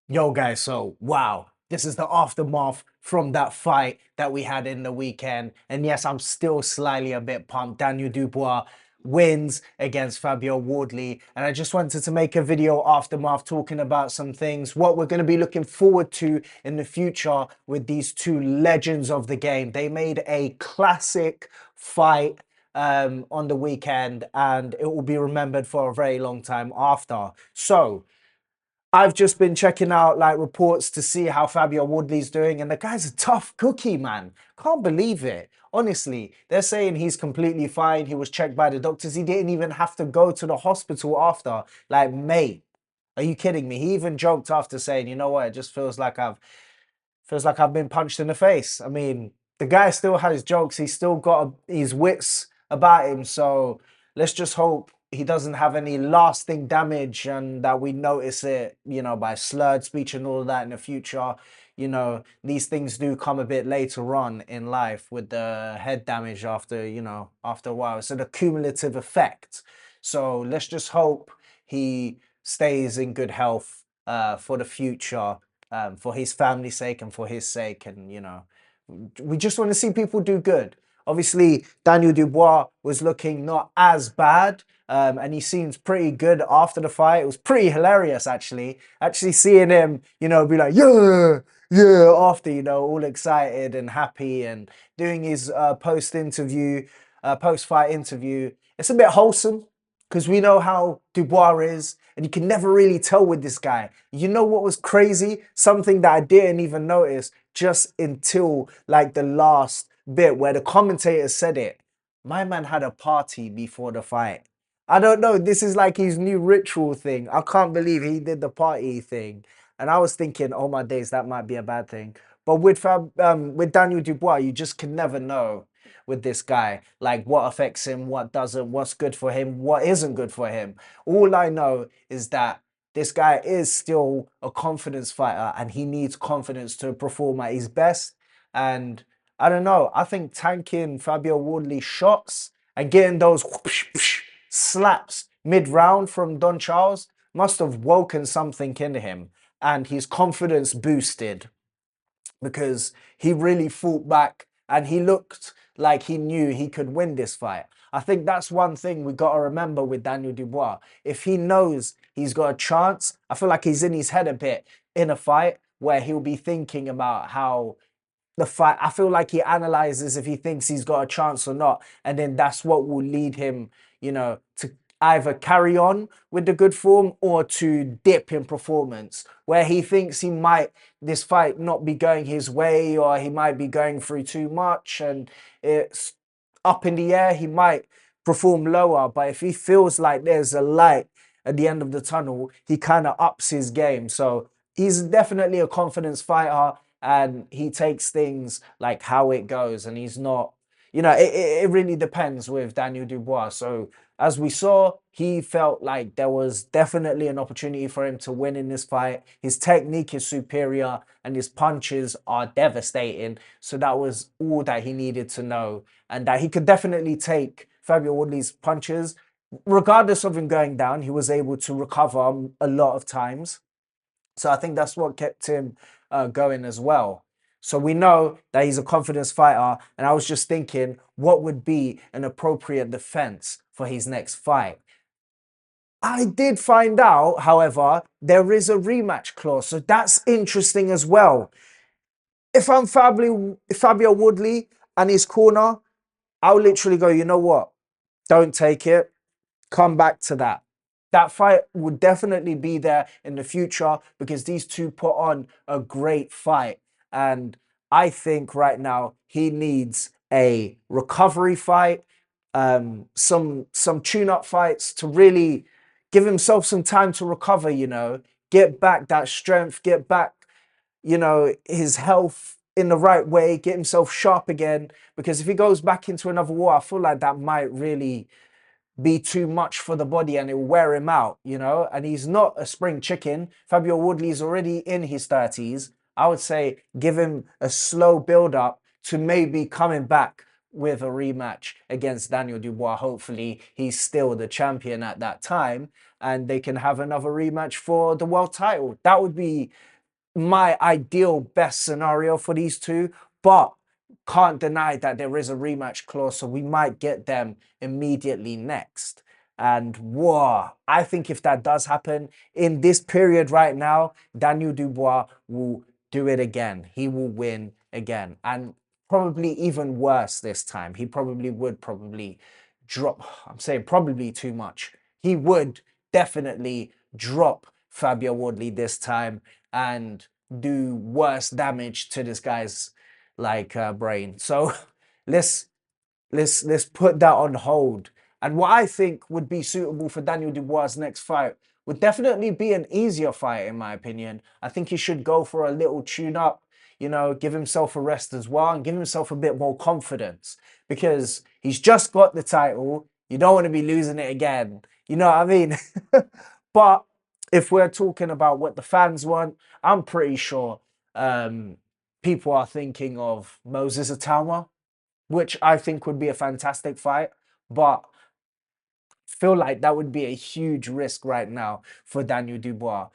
Yo, guys, so wow, this is the aftermath from that fight that we had in the weekend. And yes, I'm still slightly a bit pumped. Daniel Dubois wins against Fabio Wardley. And I just wanted to make a video aftermath talking about some things, what we're going to be looking forward to in the future with these two legends of the game. They made a classic fight on the weekend, and it will be remembered for a very long time after. So, I've just been checking out like reports to see how Fabio Woodley's doing, and the guy's a tough cookie, man. Can't believe it. Honestly, they're saying he's completely fine. He was checked by the doctors. He didn't even have to go to the hospital after. Like, mate, are you kidding me? He even joked after saying, "You know what? It just feels like I've been punched in the face." I mean, the guy still has jokes. He's still got his wits about him. So let's just hope he doesn't have any lasting damage and that we notice it, by slurred speech and all of that in the future. These things do come a bit later on in life with the head damage after a while. It's an cumulative effect. So let's just hope he stays in good health for the future, for his family's sake and for his sake. And, we just want to see people do good. Obviously, Daniel Dubois was looking not as bad, and he seems pretty good after the fight. It was pretty hilarious, actually. Actually seeing him, be like, yeah, yeah, after, all excited and happy and doing his post-fight interview. It's a bit wholesome because we know how Dubois is, and you can never really tell with this guy. You know what was crazy? Something that I didn't even notice just until like the last bit where the commentator said it. My man had a party before the fight. I don't know. This is like his new ritual thing. I can't believe he did the party thing. And I was thinking, oh my days, that might be a bad thing. But with Daniel Dubois, you just can never know with this guy, like what affects him, what doesn't, what's good for him, what isn't good for him. All I know is that this guy is still a confidence fighter and he needs confidence to perform at his best. And I don't know, I think tanking Fabio Wardley shots and getting those whoosh, whoosh, slaps mid-round from Don Charles must have woken something in him and his confidence boosted because he really fought back and he looked like he knew he could win this fight. I think that's one thing we got to remember with Daniel Dubois. If he knows he's got a chance, I feel like he's in his head a bit in a fight where he'll be thinking about how the fight, I feel like he analyzes if he thinks he's got a chance or not. And then that's what will lead him, to either carry on with the good form or to dip in performance where he thinks this fight not be going his way, or he might be going through too much and it's up in the air. He might perform lower, but if he feels like there's a light at the end of the tunnel, he kind of ups his game. So he's definitely a confidence fighter and he takes things like how it goes, and he's not, it really depends with Daniel Dubois. So as we saw, he felt like there was definitely an opportunity for him to win in this fight. His technique is superior and his punches are devastating. So that was all that he needed to know, and that he could definitely take Fabio Woodley's punches. Regardless of him going down, he was able to recover a lot of times. So I think that's what kept him going as well. So we know that he's a confidence fighter. And I was just thinking, what would be an appropriate defense for his next fight? I did find out, however, there is a rematch clause. So that's interesting as well. If I'm Fabio Woodley and his corner, I'll literally go, you know what? Don't take it. Come back to that. That fight would definitely be there in the future because these two put on a great fight. And I think right now he needs a recovery fight, some tune-up fights to really give himself some time to recover, get back that strength, get back, his health in the right way, get himself sharp again. Because if he goes back into another war, I feel like that might really be too much for the body and it'll wear him out, And he's not a spring chicken. Fabio Woodley is already in his 30s. I would say give him a slow build up to maybe coming back with a rematch against Daniel Dubois. Hopefully, he's still the champion at that time and they can have another rematch for the world title. That would be my ideal best scenario for these two, but can't deny that there is a rematch clause, so we might get them immediately next. And whoa, I think if that does happen in this period right now, Daniel Dubois will do it again. He will win again. And probably even worse this time. He probably would probably drop, I'm saying probably too much. He would definitely drop Fabio Wardley this time and do worse damage to this guy's brain. So let's let's put that on hold. And what I think would be suitable for Daniel Dubois' next fight would definitely be an easier fight, in my opinion. I think he should go for a little tune up, give himself a rest as well and give himself a bit more confidence because he's just got the title. You don't want to be losing it again. You know what I mean? But if we're talking about what the fans want, I'm pretty sure people are thinking of Moses Atama, which I think would be a fantastic fight. But feel like that would be a huge risk right now for Daniel Dubois.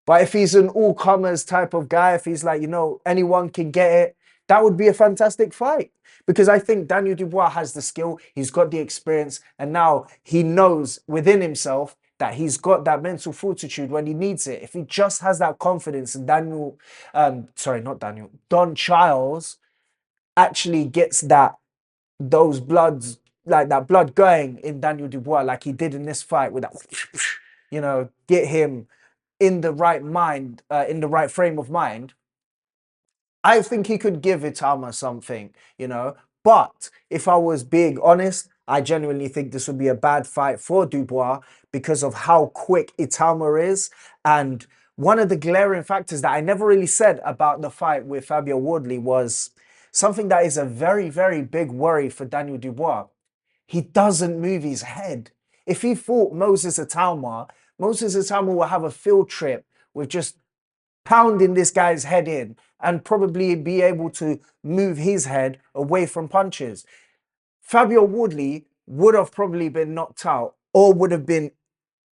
But if he's an all comers type of guy, if he's like, anyone can get it, that would be a fantastic fight. Because I think Daniel Dubois has the skill, he's got the experience, and now he knows within himself that he's got that mental fortitude when he needs it. If he just has that confidence, and not Daniel, Don Charles actually gets those bloods, like that blood going in Daniel Dubois, like he did in this fight with that, get him in the right mind, in the right frame of mind. I think he could give Itama something. But if I was being honest, I genuinely think this would be a bad fight for Dubois because of how quick Itama is. And one of the glaring factors that I never really said about the fight with Fabio Wardley was something that is a very, very big worry for Daniel Dubois. He doesn't move his head. If he fought Moses Atama will have a field trip with just pounding this guy's head in and probably be able to move his head away from punches. Fabio Wardley would have probably been knocked out or would have been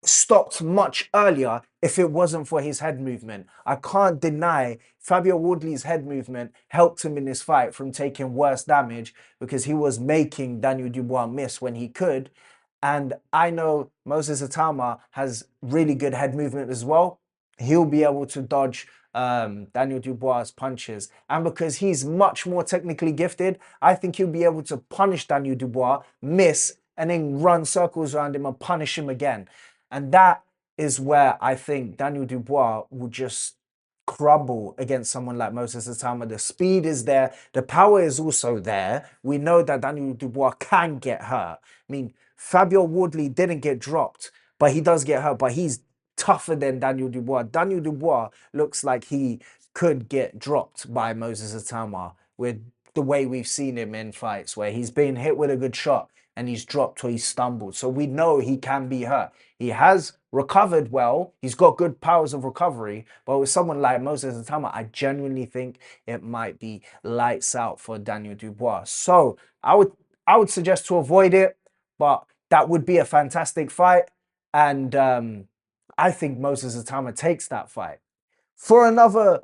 stopped much earlier if it wasn't for his head movement. I can't deny Fabio Wardley's head movement helped him in this fight from taking worse damage because he was making Daniel Dubois miss when he could. And I know Moses Atama has really good head movement as well. He'll be able to dodge Daniel Dubois' punches. And because he's much more technically gifted, I think he'll be able to punish Daniel Dubois, miss, and then run circles around him and punish him again. And that is where I think Daniel Dubois will just crumble against someone like Moses Atama. The speed is there. The power is also there. We know that Daniel Dubois can get hurt. I mean, Fabio Wardley didn't get dropped, but he does get hurt. But he's tougher than Daniel Dubois. Daniel Dubois looks like he could get dropped by Moses Atama with the way we've seen him in fights where he's been hit with a good shot and he's dropped or he's stumbled. So we know he can be hurt. He has recovered well. He's got good powers of recovery. But with someone like Moses Atama, I genuinely think it might be lights out for Daniel Dubois. So I would suggest to avoid it, but that would be a fantastic fight. And I think Moses Atama takes that fight. For another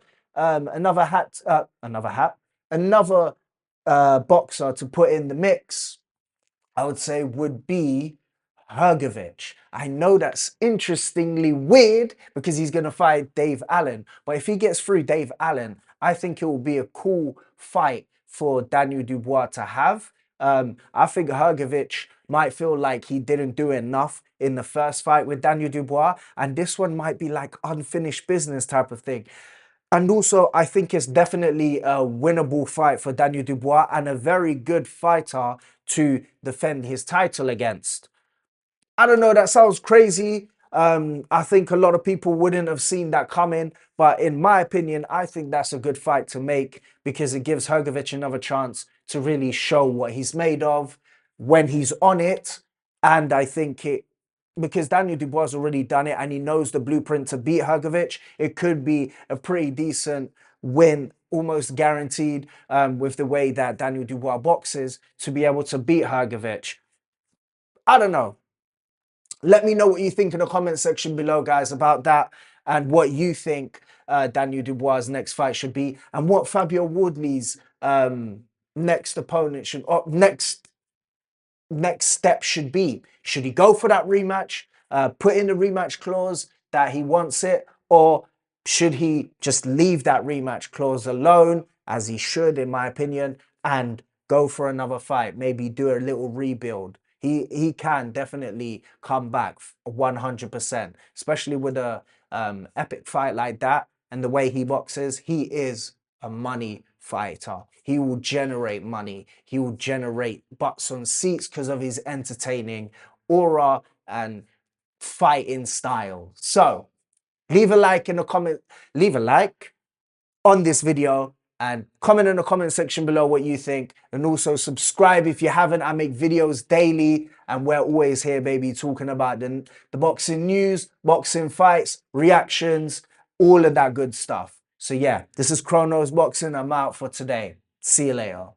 boxer to put in the mix, I would say would be Hrgovic. I know that's interestingly weird because he's going to fight Dave Allen. But if he gets through Dave Allen, I think it will be a cool fight for Daniel Dubois to have. I think Hrgovic might feel like he didn't do enough in the first fight with Daniel Dubois. And this one might be like unfinished business type of thing. And also, I think it's definitely a winnable fight for Daniel Dubois and a very good fighter to defend his title against. I don't know, that sounds crazy. I think a lot of people wouldn't have seen that coming. But in my opinion, I think that's a good fight to make because it gives Hrgovic another chance to really show what he's made of when he's on it. And I think because Daniel Dubois has already done it and he knows the blueprint to beat Hrgovic, it could be a pretty decent win, almost guaranteed with the way that Daniel Dubois boxes to be able to beat Hrgovic. I don't know. Let me know what you think in the comment section below, guys, about that and what you think Daniel Dubois' next fight should be, and what Fabio Wardley's next opponent should, next step should be. Should he go for that rematch, put in the rematch clause that he wants it, or should he just leave that rematch clause alone, as he should, in my opinion, and go for another fight, maybe do a little rebuild? He can definitely come back 100%, especially with a epic fight like that and the way he boxes. He is a money fighter. He will generate money. He will generate butts on seats because of his entertaining aura and fighting style. So leave a like in the comment, leave a like on this video and comment in the comment section below what you think, and also subscribe if you haven't. I make videos daily and we're always here, baby, talking about the boxing news, boxing fights, reactions, all of that good stuff. So yeah, this is Chronos Boxing. I'm out for today. See you later.